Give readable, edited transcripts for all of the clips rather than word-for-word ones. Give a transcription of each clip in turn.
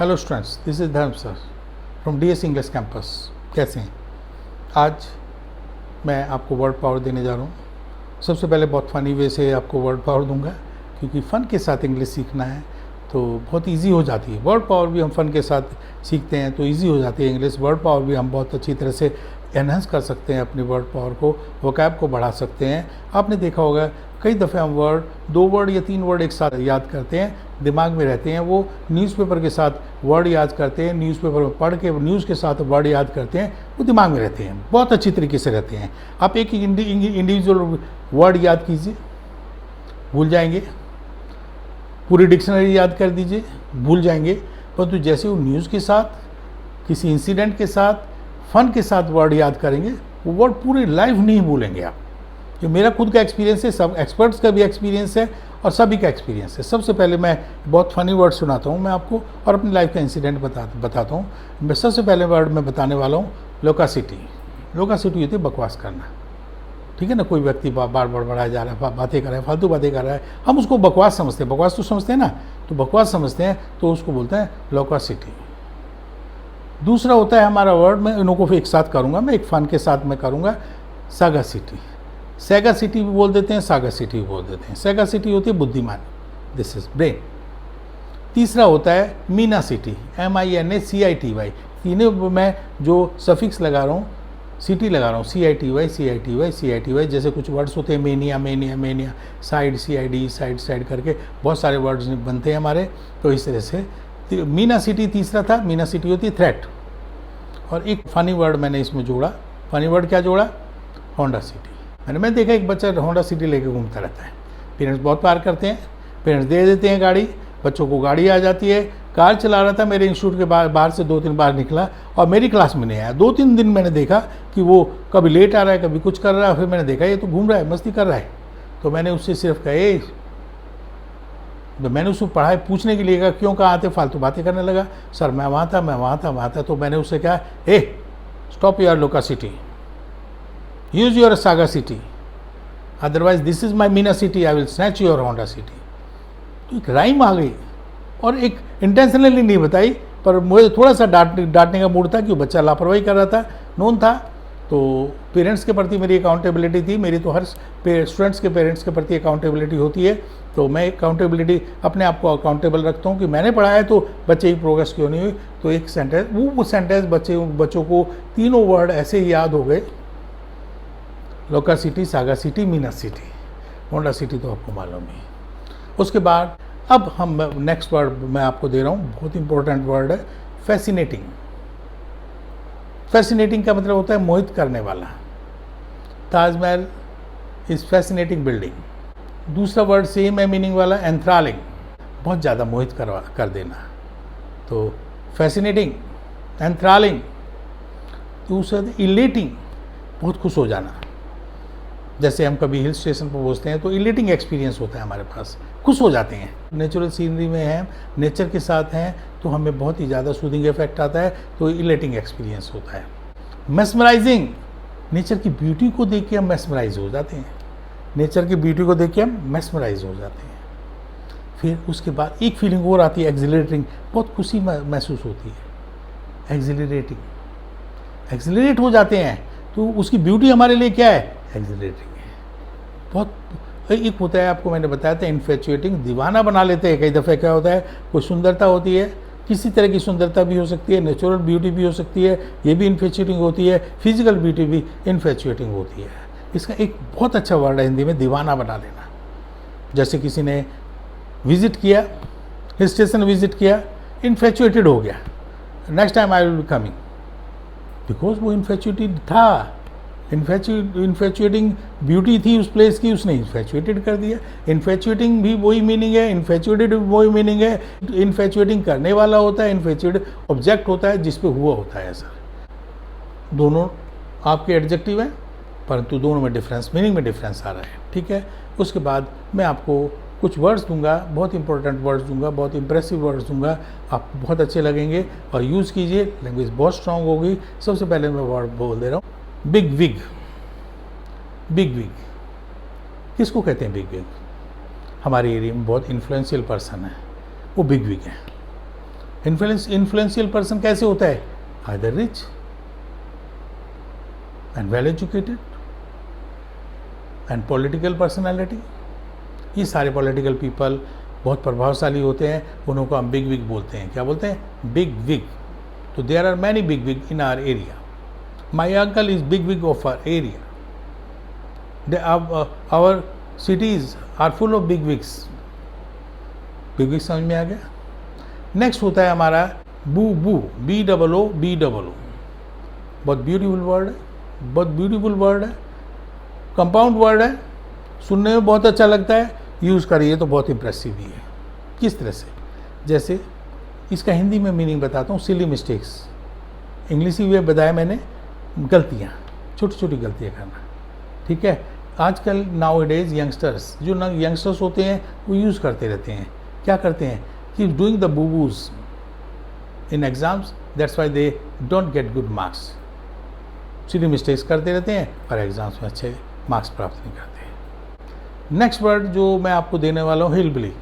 Hello students, this is धर्म sir from DS English campus. कैसे हैं? आज मैं आपको वर्ड पावर देने जा रहा हूँ। सबसे पहले बहुत फ़नी वे से आपको वर्ड पावर दूंगा, क्योंकि फ़न के साथ इंग्लिश सीखना है तो बहुत इजी हो जाती है। वर्ड पावर भी हम फ़न के साथ सीखते हैं तो इजी हो जाती है इंग्लिश। वर्ड पावर भी हम बहुत अच्छी तरह से एनहांस कर सकते हैं, अपनी वर्ड पावर को, वोकैब को बढ़ा सकते हैं। आपने देखा होगा कई दफ़े हम वर्ड, 2 वर्ड या 3 वर्ड एक साथ याद करते हैं, दिमाग में रहते हैं। वो न्यूज़पेपर के साथ वर्ड याद करते हैं, न्यूज़पेपर में पढ़ के न्यूज़ के साथ वर्ड याद करते हैं, वो दिमाग में रहते हैं, बहुत अच्छी तरीके से रहते हैं। आप एक इंडिविजुअल वर्ड याद कीजिए, भूल जाएंगे। पूरी डिक्शनरी याद कर दीजिए, भूल जाएंगे। परंतु जैसे वो न्यूज़ के साथ, किसी इंसिडेंट के साथ, फ़न के साथ वर्ड याद करेंगे, वो वर्ड पूरी लाइफ नहीं भूलेंगे आप। ये मेरा खुद का एक्सपीरियंस है, सब एक्सपर्ट्स का भी एक्सपीरियंस है और सभी का एक्सपीरियंस है। सबसे पहले मैं बहुत फ़नी वर्ड सुनाता हूँ मैं आपको और अपनी लाइफ का इंसिडेंट बताता हूँ। मैं सबसे पहले वर्ड मैं बताने वाला हूँ लोकासिटी। लोकासिटी होती है बकवास करना, ठीक है ना। कोई व्यक्ति बार बार बढ़ाया जा रहा है, बातें कर रहा है, फालतू बातें कर रहा है, हम उसको बकवास समझते हैं। बकवास तो समझते हैं ना, तो बकवास समझते हैं तो उसको बोलते हैं लोकासिटी। दूसरा होता है हमारा वर्ड, मैं इन्हों को एक साथ करूँगा, मैं एक फ़न के साथ मैं करूँगा, सागासिटी। सैगासिटी भी बोल देते हैं, सागासिटी भी बोल देते हैं। सैगासिटी होती है बुद्धिमान, दिस इज ब्रेन। तीसरा होता है मीनासिटी, MINACITY। तीनों मैं जो सफिक्स लगा रहा हूँ, सिटी लगा रहा हूँ, CITY। जैसे कुछ वर्ड्स होते हैं, मेनिया, साइड, CID, साइड करके बहुत सारे वर्ड्स बनते हैं हमारे। तो इस तरह से मीनासिटी तीसरा था। मीनासिटी होती है थ्रेट। और एक फ़नी वर्ड मैंने इसमें जोड़ा। फ़नी वर्ड क्या जोड़ा? Honda city. मैंने देखा एक बच्चा होंडा सिटी लेके घूमता रहता है। पेरेंट्स बहुत प्यार करते हैं, पेरेंट्स दे देते हैं गाड़ी, बच्चों को गाड़ी आ जाती है। कार चला रहा था, मेरे इंस्टीट्यूट के बाहर से 2-3 बार निकला और मेरी क्लास में नहीं आया। 2-3 दिन मैंने देखा कि वो कभी लेट आ रहा है, कभी कुछ कर रहा है। फिर मैंने देखा ये तो घूम रहा है, मस्ती कर रहा है। तो मैंने उससे सिर्फ कहे, तो मैंने उसको पढ़ाई पूछने के लिए कहा, क्यों कहाँ आते? फालतू बातें करने लगा। सर मैं वहाँ था। तो मैंने उससे कहा, hey stop your loquacity, use your saga city, otherwise this is my Mina city, I will snatch your Honda city। तो एक राइम आ गई और एक इंटेंशनली नहीं बताई, पर मुझे थोड़ा सा डांटने का मूड था कि बच्चा लापरवाही कर रहा था, नोन था। तो पेरेंट्स के प्रति मेरी अकाउंटेबिलिटी थी, मेरी तो हर स्टूडेंट्स के पेरेंट्स के प्रति अकाउंटेबिलिटी होती है। तो मैं अकाउंटेबिलिटी अपने आप को अकाउंटेबल रखता हूँ कि मैंने पढ़ाया तो बच्चे की प्रोग्रेस क्यों नहीं हुई। तो एक सेंटेंस, वो सेंटेंस बच्चों को तीनों वर्ड ऐसे ही याद हो गए, लोका city, saga city, Meena city. Honda city तो आपको मालूम ही। उसके बाद अब हम नेक्स्ट वर्ड मैं आपको दे रहा हूँ, बहुत इंपॉर्टेंट वर्ड है, फैसिनेटिंग। फैसिनेटिंग का मतलब होता है मोहित करने वाला। Taj Mahal is fascinating building. दूसरा वर्ड सेम है मीनिंग वाला, एंथ्रालिंग, बहुत ज़्यादा मोहित कर देना। तो फैसिनेटिंग, एंथ्रालिंग। दूसरा इलेटिंग, बहुत खुश हो जाना। जैसे हम कभी हिल स्टेशन पर पहुँचते हैं तो इलेटिंग एक्सपीरियंस होता है हमारे पास, खुश हो जाते हैं। नेचुरल सीनरी में हैं, नेचर के साथ हैं, तो हमें बहुत ही ज़्यादा सूदिंग इफेक्ट आता है, तो इलेटिंग एक्सपीरियंस होता है। मेस्मराइजिंग, नेचर की ब्यूटी को देख के हम मेस्मराइज हो जाते हैं। नेचर की ब्यूटी को देख के हम मेस्मराइज हो जाते हैं। फिर उसके बाद एक फीलिंग और आती है, एक्सिलरेटिंग, बहुत खुशी महसूस होती है। एक्सिलरेट हो जाते हैं, तो उसकी ब्यूटी हमारे लिए क्या है? एक्सिलरेटिंग है। बहुत एक होता है, आपको मैंने बताया था इन्फेचुएटिंग, दीवाना बना लेते हैं। कई दफ़े क्या होता है, कोई सुंदरता होती है, किसी तरह की सुंदरता भी हो सकती है, नेचुरल ब्यूटी भी हो सकती है, ये भी इन्फेचुएटिंग होती है, फिजिकल ब्यूटी भी इन्फेचुएटिंग होती है। इसका एक बहुत अच्छा वर्ड है हिंदी में, दीवाना बना लेना। जैसे किसी ने विजिट किया, हिल स्टेशन विजिट किया, इन्फेचुएटेड हो गया, next time I will be coming, because वो इन्फेचुएटेड था। इन्फेचुएटिंग ब्यूटी थी उस प्लेस की, उसने इन्फेचुएटेड कर दिया। इन्फेचुएटिंग भी वही मीनिंग है, इन्फेचुएटेड भी वही मीनिंग है। इन्फेचुएटिंग करने वाला होता है, इन्फेचुएटेड ऑब्जेक्ट होता है जिस पे हुआ होता है ऐसा। दोनों आपके एडजेक्टिव हैं, परंतु दोनों में डिफरेंस, मीनिंग में डिफरेंस आ रहा है, ठीक है। उसके बाद मैं आपको कुछ वर्ड्स दूंगा, बहुत इंपॉर्टेंट वर्ड्स दूंगा, बहुत इंप्रेसिव वर्ड्स दूंगा, आपको बहुत अच्छे लगेंगे और यूज़ कीजिए, लैंग्वेज बहुत स्ट्रांग होगी। सबसे पहले मैं वर्ड बोल दे रहा हूँ, बिग विग। बिग विग किसको कहते हैं? बिग विग हमारे एरिया में बहुत इन्फ्लुएंशियल पर्सन है, वो बिग विग है। इन्फ्लुएंशियल पर्सन कैसे होता है? Either rich and well educated and political personality. ये सारे पॉलिटिकल पीपल बहुत प्रभावशाली होते हैं, उन्हों को हम बिग विग बोलते हैं। क्या बोलते हैं? Bigwig. तो there are many bigwig in our area. My uncle is bigwig of our area. Our cities are full of big wigs। Bigwig समझ में आ गया? नेक्स्ट होता है हमारा बू बू, BOO। बहुत ब्यूटीफुल वर्ड है, बहुत ब्यूटीफुल वर्ड है, कंपाउंड वर्ड है, सुनने में बहुत अच्छा लगता है, यूज़ करिए तो बहुत इंप्रेसिव भी है। किस तरह से? जैसे इसका हिंदी में मीनिंग बताता हूँ, सिली मिस्टेक्स। इंग्लिश में बताया मैंने, गलतियाँ, छोटी छोटी गलतियाँ करना। ठीक है? आजकल नाउ डेज यंगस्टर्स, जो यंगस्टर्स होते हैं वो यूज़ करते रहते हैं। क्या करते हैं कि doing the booboos in exams, that's why they don't get good marks. Silly mistakes करते रहते हैं और एग्जाम्स में अच्छे मार्क्स प्राप्त नहीं करते। नेक्स्ट वर्ड जो मैं आपको देने वाला हूँ, हिलबिली।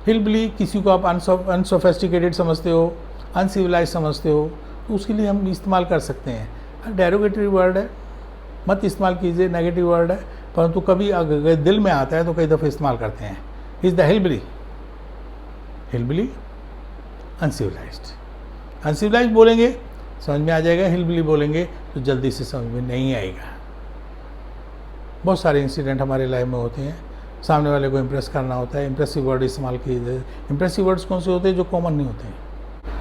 हिलबिली किसी को आप अनसोफेस्टिकेटेड समझते हो, अनसिविलाइज समझते हो, तो उसके लिए हम इस्तेमाल कर सकते हैं। डेरोगेटरी वर्ड है, मत इस्तेमाल कीजिए, नेगेटिव वर्ड है, परंतु कभी अगर दिल में आता है तो कई दफ़े इस्तेमाल करते हैं। Is the hillbilly. Hillbilly uncivilised. Uncivilised बोलेंगे समझ में आ जाएगा, हिलबिली बोलेंगे तो जल्दी से समझ में नहीं आएगा। बहुत सारे इंसिडेंट हमारे लाइफ में होते हैं, सामने वाले को इम्प्रेस करना होता है, इम्प्रेसिव वर्ड इस्तेमाल किए जाए। इम्प्रेसिव वर्ड्स कौन से होते हैं? जो कॉमन नहीं होते हैं,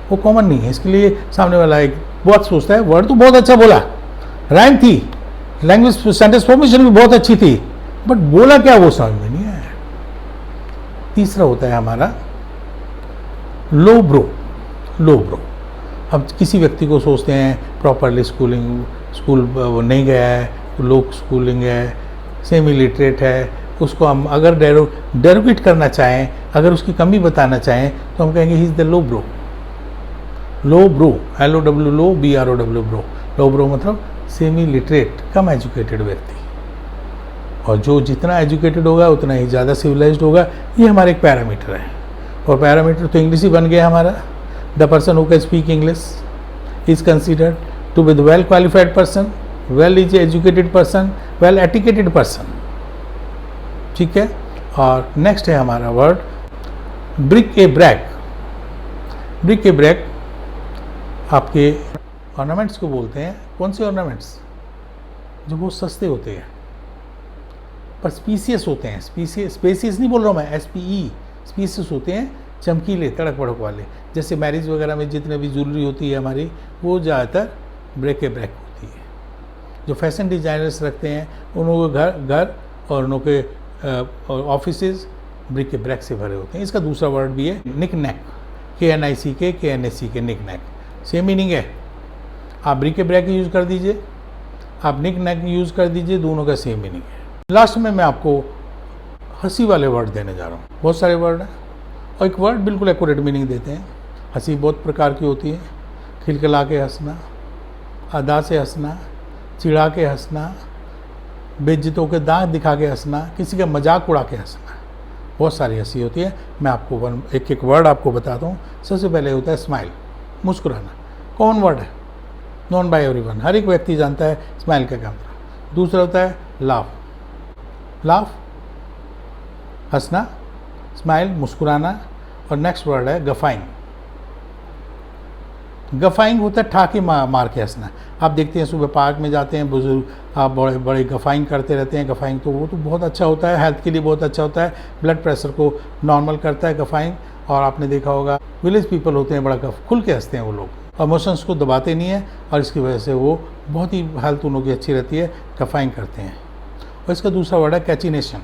वो कॉमन नहीं है, इसके लिए सामने वाला एक बहुत सोचता है वर्ड तो बहुत अच्छा बोला, राइम थी, लैंग्वेज सेंटेंस फॉर्मेशन भी बहुत अच्छी थी, बट बोला क्या वो समझ में नहीं आया। तीसरा होता है हमारा लो ब्रो। लो ब्रो, अब किसी व्यक्ति को सोचते हैं प्रॉपरली स्कूल नहीं गया है, लो स्कूलिंग है, सेमी लिटरेट है, उसको हम अगर डेरोगेट करना चाहें, अगर उसकी कमी बताना चाहें तो हम कहेंगे he is the low bro. Low bro, LOW low, BROW bro. Low bro मतलब सेमी लिटरेट, कम एजुकेटेड व्यक्ति। और जो जितना एजुकेटेड होगा उतना ही ज़्यादा सिविलाइज्ड होगा। ये हमारे एक पैरामीटर है, और पैरामीटर तो इंग्लिश ही बन गया हमारा। The person who can speak English is considered to be the well qualified person, well is educated person, well etiquetted person. ठीक है? और नेक्स्ट है हमारा word bric a brac. Bric a brac आपके ऑर्नामेंट्स को बोलते हैं। कौन से ऑर्नामेंट्स? जो बहुत सस्ते होते हैं पर स्पीसियस होते हैं। स्पेसियस नहीं बोल रहा हूँ मैं, SPE, स्पीसियस होते हैं, चमकीले, तड़क भड़क वाले। जैसे मैरिज वगैरह में जितने भी ज्वेलरी होती है हमारी, वो ज़्यादातर ब्रेक ए ब्रैक होती है। जो फैशन डिज़ाइनर्स रखते हैं उन घर और उन के ऑफिसेज ब्रिक ए ब्रैक से भरे होते हैं। इसका दूसरा वर्ड भी है निक नैक, KNICK निक नैक, सेम मीनिंग है। आप ब्रिक ए ब्रैक यूज़ कर दीजिए, आप निक नैक यूज़ कर दीजिए, दोनों का सेम मीनिंग है। लास्ट में मैं आपको हंसी वाले वर्ड देने जा रहा हूँ। बहुत सारे वर्ड हैं और एक वर्ड बिल्कुल एक्यूरेट मीनिंग देते हैं। हंसी बहुत प्रकार की होती है, खिलखिला के हंसना, अदा से हंसना, चिढ़ा के हंसना, बेइज्जतों के दांत दिखा के हंसना, किसी का मजाक उड़ा के हंसना, बहुत सारी हंसी होती है। मैं आपको एक एक वर्ड आपको बताता हूँ। सबसे पहले होता है स्माइल, मुस्कुराना। कॉमन वर्ड है, नोन बाय एवरीवन, हर एक व्यक्ति जानता है स्माइल का क्या मतलब। दूसरा होता है लाफ। लाफ हंसना, स्माइल मुस्कुराना। और नेक्स्ट वर्ड है गफाइंग। गफाइंग होता है ठाके मार के हंसना। आप देखते हैं सुबह पार्क में जाते हैं बुजुर्ग, आप बड़े बड़े गफाइंग करते रहते हैं। गफाइंग तो वो तो बहुत अच्छा होता है, हेल्थ के लिए बहुत अच्छा होता है, ब्लड प्रेशर को नॉर्मल करता है गफाइंग। और आपने देखा होगा विलेज पीपल होते हैं, बड़ा खुल के हंसते हैं वो लोग, इमोशंस को दबाते नहीं हैं, और इसकी वजह से वो बहुत ही हेल्थ उन लोगों की अच्छी रहती है, गफाइंग करते हैं। और इसका दूसरा वर्ड है कैचिनेशन।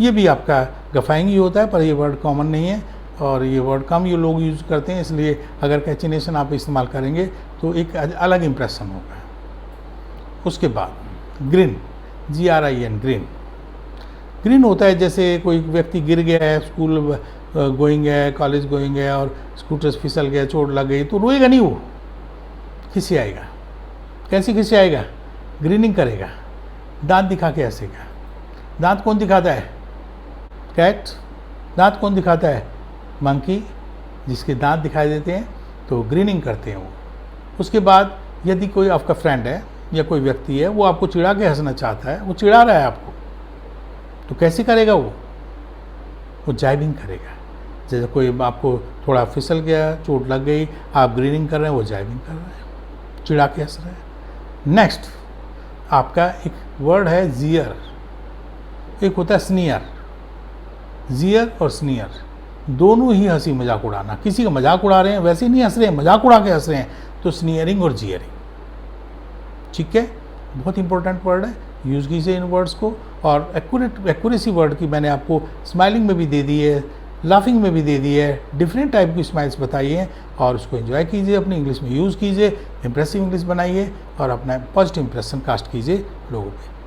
ये भी आपका गफाइंग ही होता है, पर ये वर्ड कॉमन नहीं है और ये वर्ड कम ये लोग यूज़ करते हैं, इसलिए अगर कैचिनेशन आप इस्तेमाल करेंगे तो एक अलग इम्प्रेशन होगा। उसके बाद ग्रीन, GRIN, ग्रीन। ग्रीन होता है जैसे कोई व्यक्ति गिर गया है, स्कूल गोइंग है, कॉलेज गोइंग है, और स्कूटर फिसल गया, चोट लग गई, तो रोएगा नहीं, वो खिसियाएगा। कैसे खिसियाएगा? ग्रीनिंग करेगा, दांत दिखा के हंसेगा। दांत कौन दिखाता है? कैट। दांत कौन दिखाता है? मंकी। जिसके दांत दिखाई देते हैं तो ग्रीनिंग करते हैं वो। उसके बाद यदि कोई आपका फ्रेंड है या कोई व्यक्ति है वो आपको चिढ़ा के हंसना चाहता है, वो चिढ़ा रहा है आपको, तो कैसे करेगा वो जाइबिंग करेगा। जैसे कोई आपको थोड़ा फिसल गया, चोट लग गई, आप ग्रीनिंग कर रहे हैं, वो जाइबिंग कर रहे हैं, चिढ़ा के हंस रहे हैं। नेक्स्ट आपका एक वर्ड है जियर, एक होता है स्नीयर। जियर और स्नीयर दोनों ही हंसी मजाक उड़ाना, किसी का मजाक उड़ा रहे हैं वैसे ही नहीं हंस रहे हैं, मजाक उड़ा के हंस रहे हैं, तो स्नीयरिंग और जियरिंग। ठीक है, बहुत इंपॉर्टेंट वर्ड है, यूज़ कीजिए इन वर्ड्स को। और एक्यूरेसी वर्ड की मैंने आपको स्माइलिंग में भी दे दी है, लाफिंग में भी दे दी है, डिफरेंट टाइप की स्माइल्स बताइए और उसको एंजॉय कीजिए, अपनी इंग्लिश में यूज़ कीजिए, इंप्रेसिव इंग्लिश बनाइए और अपना पॉजिटिव इंप्रेशन कास्ट कीजिए लोगों पे।